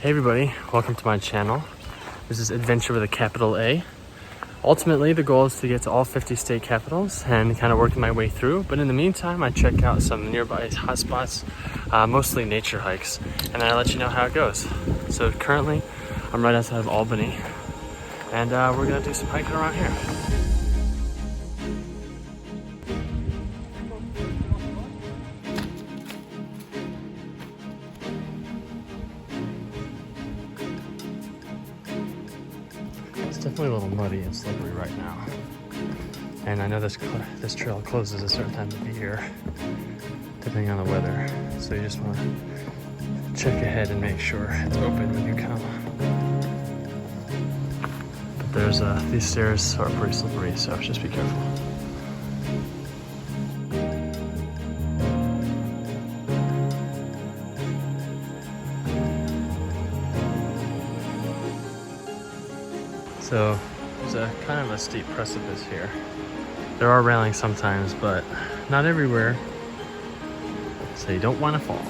Hey everybody, welcome to my channel. This is Adventure with a capital A. Ultimately, the goal is to get to all 50 state capitals and kind of working my way through. But in the meantime, I check out some nearby hotspots, mostly nature hikes, and then I let you know how it goes. So currently, I'm right outside of Albany, and we're gonna do some hiking around here. It's definitely a little muddy and slippery right now. And I know this trail closes a certain time of the year, depending on the weather. So you just want to check ahead and make sure it's open when you come. But there's these stairs are pretty slippery, so just be careful. So there's a kind of a steep precipice here. There are railings sometimes, but not everywhere. So you don't want to fall.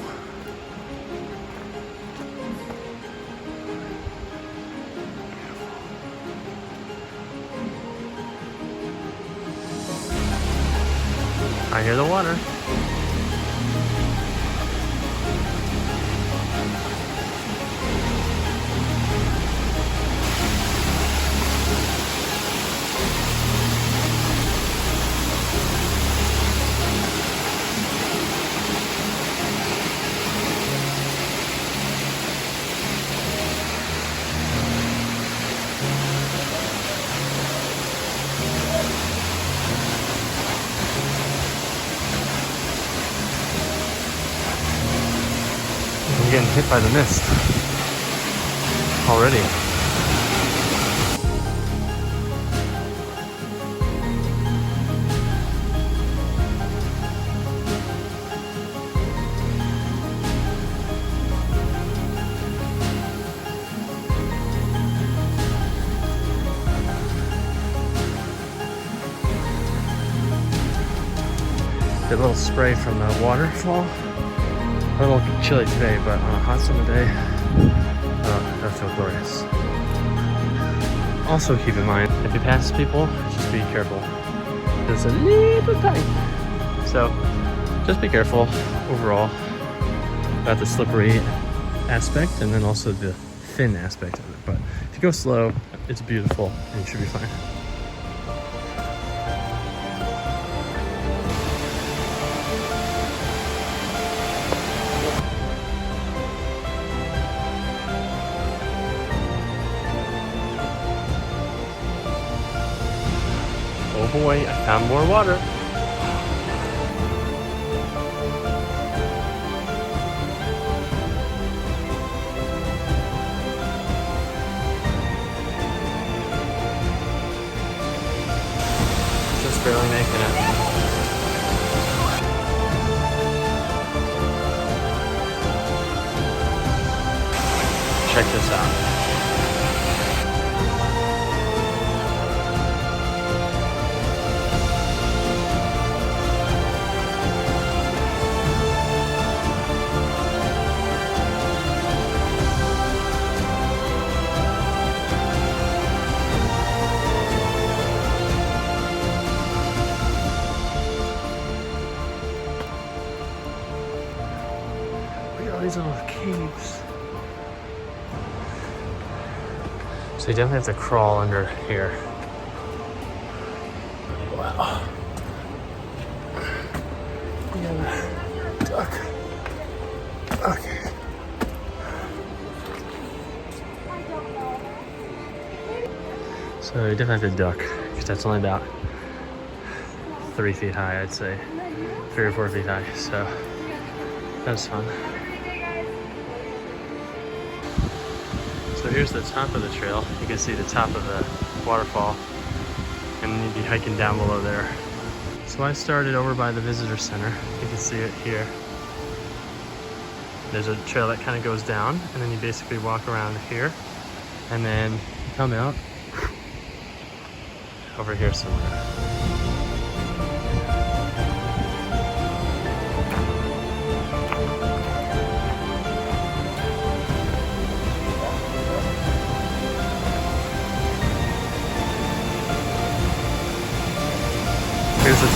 I hear the water. I'm getting hit by the mist already. Get a little spray from the waterfall. A little chilly today, but on a hot summer day, that'll feel glorious. Also keep in mind, if you pass people, just be careful. It's a little tight. So just be careful overall about the slippery aspect and then also the thin aspect of it. But if you go slow, it's beautiful and you should be fine. Oh boy, I found more water. Just barely making it. Check this out. These little caves. So you definitely have to crawl under here. Wow. Yeah, duck. Okay. So you definitely have to duck, because that's only about 3 feet high, I'd say. 3 or 4 feet high, so that's fun. So here's the top of the trail. You can see the top of the waterfall, and then you'd be hiking down below there. So I started over by the visitor center. You can see it here. There's a trail that kind of goes down, and then you basically walk around here, and then come out over here somewhere.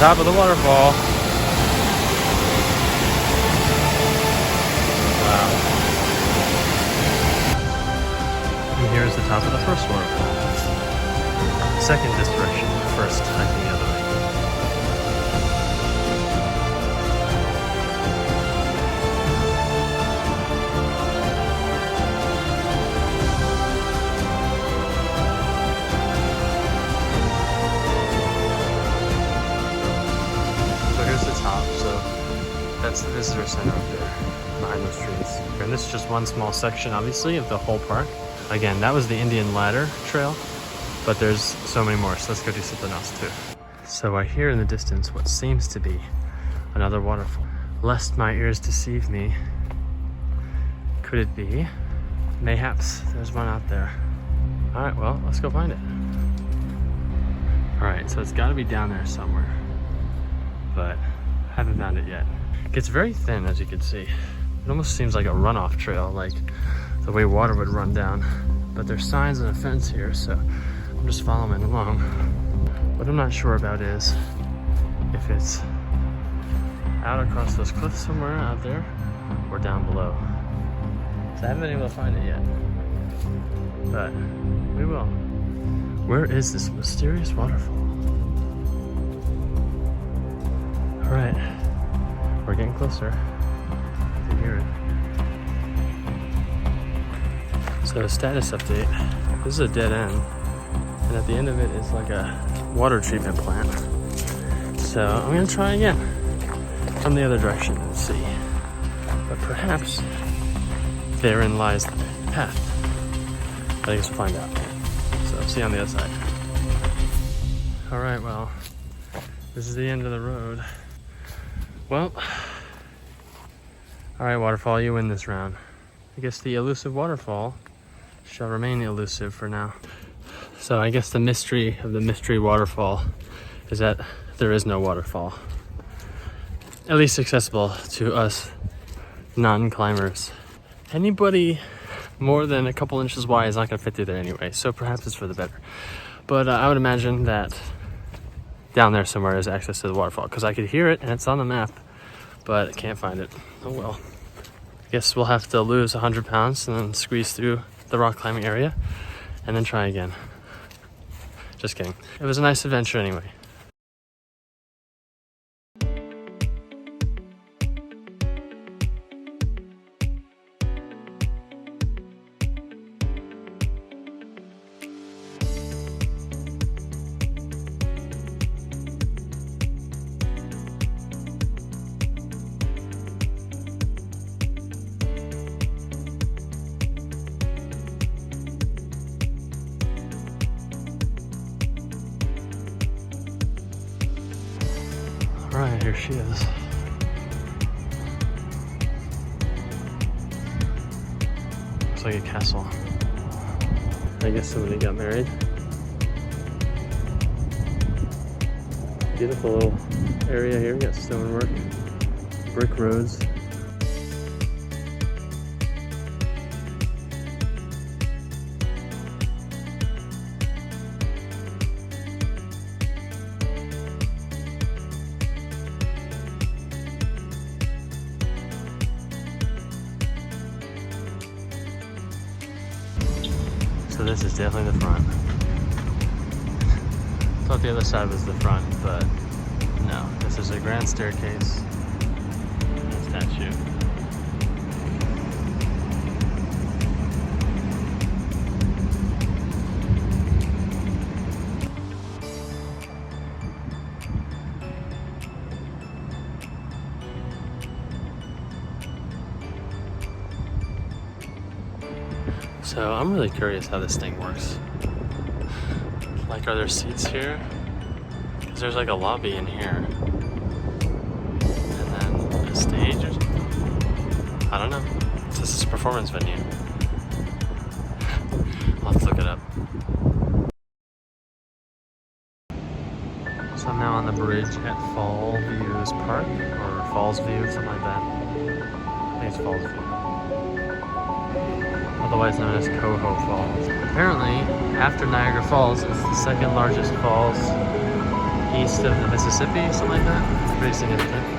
top of the waterfall. Wow. And here's the top of the first waterfall. Second this direction, first hiking the other way. So here's the top, so that's the visitor center up there, behind those trees. And this is just one small section, obviously, of the whole park. Again, that was the Indian Ladder Trail, but there's so many more, so let's go do something else too. So I hear in the distance what seems to be another waterfall. Lest my ears deceive me, could it be? Mayhaps there's one out there. All right, well, let's go find it. All right, so it's gotta be down there somewhere, but I haven't found it yet. It gets very thin, as you can see. It almost seems like a runoff trail, like the way water would run down. But there's signs and a fence here, so I'm just following along. What I'm not sure about is if it's out across those cliffs somewhere out there or down below. So I haven't been able to find it yet, but we will. Where is this mysterious waterfall? All right, we're getting closer. I can hear it. So status update, this is a dead end, and at the end of it is like a water treatment plant. So I'm gonna try again from the other direction and see. But perhaps therein lies the path. I guess we'll find out. So see you on the other side. All right, well, this is the end of the road. Well, all right, waterfall, you win this round. I guess the elusive waterfall shall remain elusive for now. So I guess the mystery of the mystery waterfall is that there is no waterfall. At least accessible to us non-climbers. Anybody more than a couple inches wide is not gonna fit through there anyway, so perhaps it's for the better. But I would imagine that down there somewhere is access to the waterfall, because I could hear it and it's on the map, but I can't find it. Oh well. I guess we'll have to lose 100 pounds and then squeeze through the rock climbing area and then try again. Just kidding. It was a nice adventure anyway. Alright, here she is. Looks like a castle. I guess somebody got married. Beautiful little area here. We got stonework, brick roads. So this is definitely the front. Thought the other side was the front, but no. This is a grand staircase and a statue. So I'm really curious how this thing works. Like, are there seats here? Because there's like a lobby in here. And then a stage or something? I don't know. This is a performance venue. I'll have to look it up. So I'm now on the bridge at Fall Views Park, or Falls View, something like that. I think it's Falls View. Otherwise known as Cohoes Falls. Apparently, after Niagara Falls, it's the second largest falls east of the Mississippi, something like that. Pretty significant.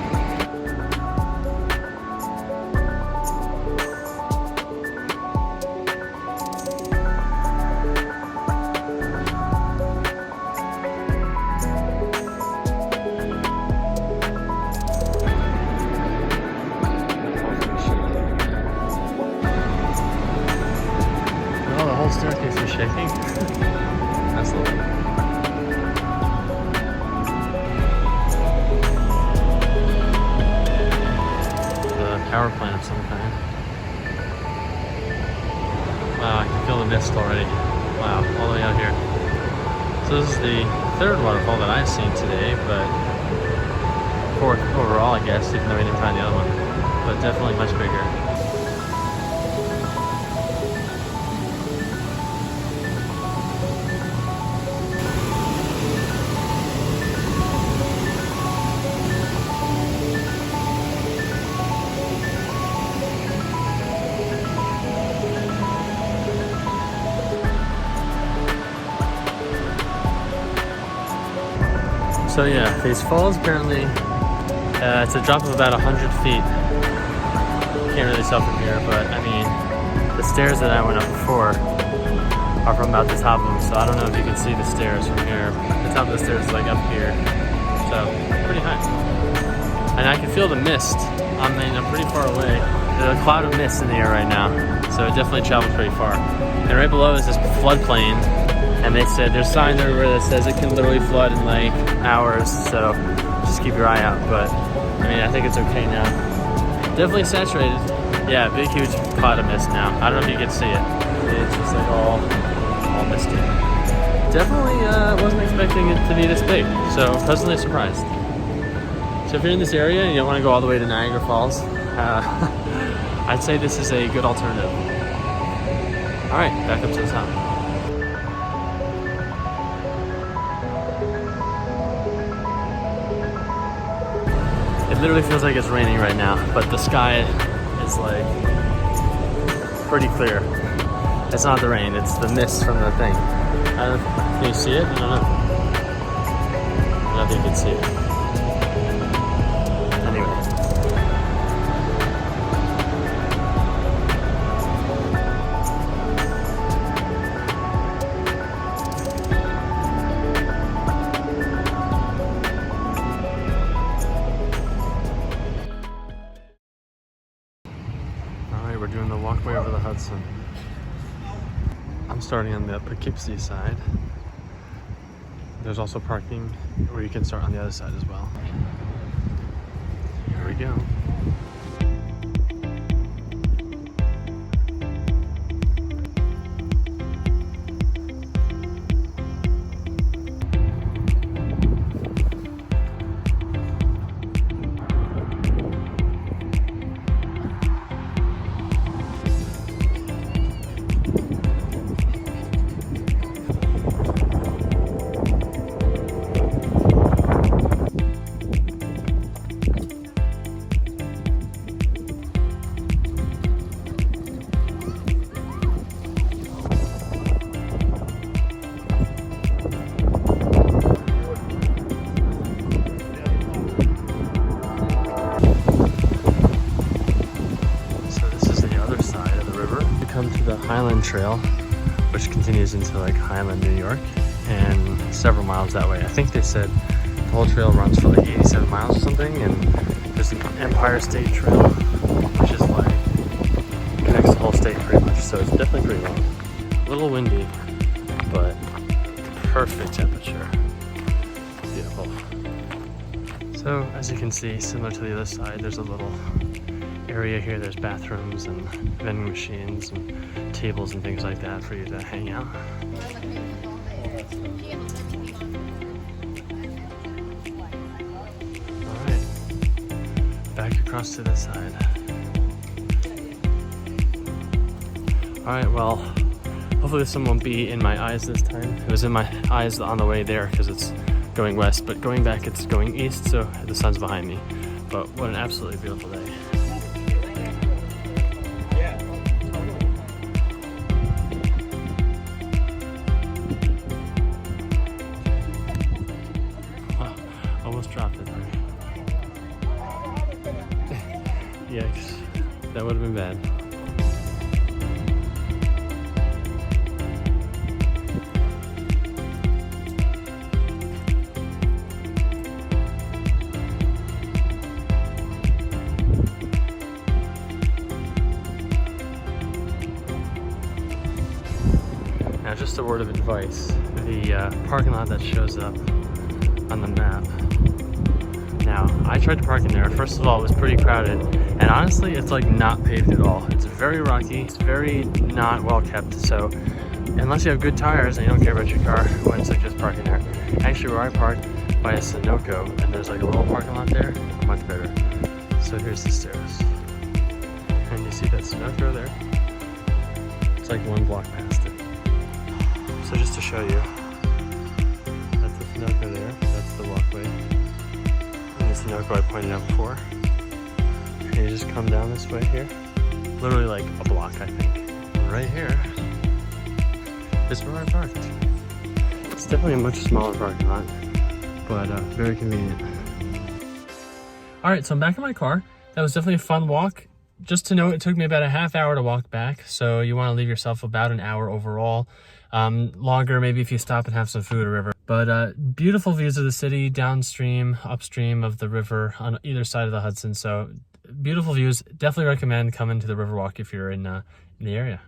The whole staircase is shaking. That's lovely. The power plant of some kind. Wow, I can feel the mist already. Wow, all the way out here. So this is the third waterfall that I've seen today, but fourth overall, I guess, even though we didn't find the other one. But definitely much bigger. So yeah, these falls apparently, it's a drop of about 100 feet. Can't really tell from here, but I mean, the stairs that I went up before are from about the top of them, so I don't know if you can see the stairs from here. The top of the stairs is like up here, so pretty high. And I can feel the mist. I mean, I'm pretty far away. There's a cloud of mist in the air right now, so it definitely traveled pretty far. And right below is this floodplain. And they said there's signs everywhere that says it can literally flood in like hours, so just keep your eye out. But I mean, I think it's okay now. Definitely saturated. Yeah, big huge cloud of mist now. I don't know if you can see it. It's just like all misty. Definitely wasn't expecting it to be this big, so pleasantly surprised. So if you're in this area and you don't want to go all the way to Niagara Falls, I'd say this is a good alternative. All right, back up to the top. It literally feels like it's raining right now, but the sky is like pretty clear. It's not the rain, it's the mist from the thing. Can you see it? I don't know. I don't know if you can see it. Anyway. We're doing the walkway over the Hudson. I'm starting on the Poughkeepsie side. There's also parking where you can start on the other side as well. Here we go. To the Highland Trail, which continues into like Highland, New York, and several miles that way. I think they said the whole trail runs for like 87 miles or something, and there's an Empire State Trail, which is like connects the whole state pretty much, so it's definitely pretty long. A little windy, but perfect temperature. Beautiful. So as you can see, similar to the other side, there's a little area here. There's bathrooms and vending machines and tables and things like that for you to hang out. Alright, back across to this side. Alright, well, hopefully this one won't be in my eyes this time. It was in my eyes on the way there because it's going west, but going back it's going east, so the sun's behind me. But what an absolutely beautiful day. Now, just a word of advice, the parking lot that shows up on the map. Now, I tried to park in there. First of all, it was pretty crowded, and honestly, it's like not paved at all. It's very rocky, it's very not well kept, so unless you have good tires and you don't care about your car, I wouldn't suggest parking there. Actually, where I parked by a Sunoco, and there's like a little parking lot there, much better. So here's the stairs. And you see that Sunoco there? It's like one block past it. So just to show you, that's the Sunoco there, that's the Walkway. And the Sunoco I pointed out before. And you just come down this way here. Literally like a block, I think. And right here is where I parked. It's definitely a much smaller parking lot, but very convenient. All right, so I'm back in my car. That was definitely a fun walk. Just to note, it took me about a half hour to walk back, so you want to leave yourself about an hour overall. Longer maybe if you stop and have some food or whatever. But beautiful views of the city, downstream, upstream of the river on either side of the Hudson. So beautiful views. Definitely recommend coming to the Riverwalk if you're in the area.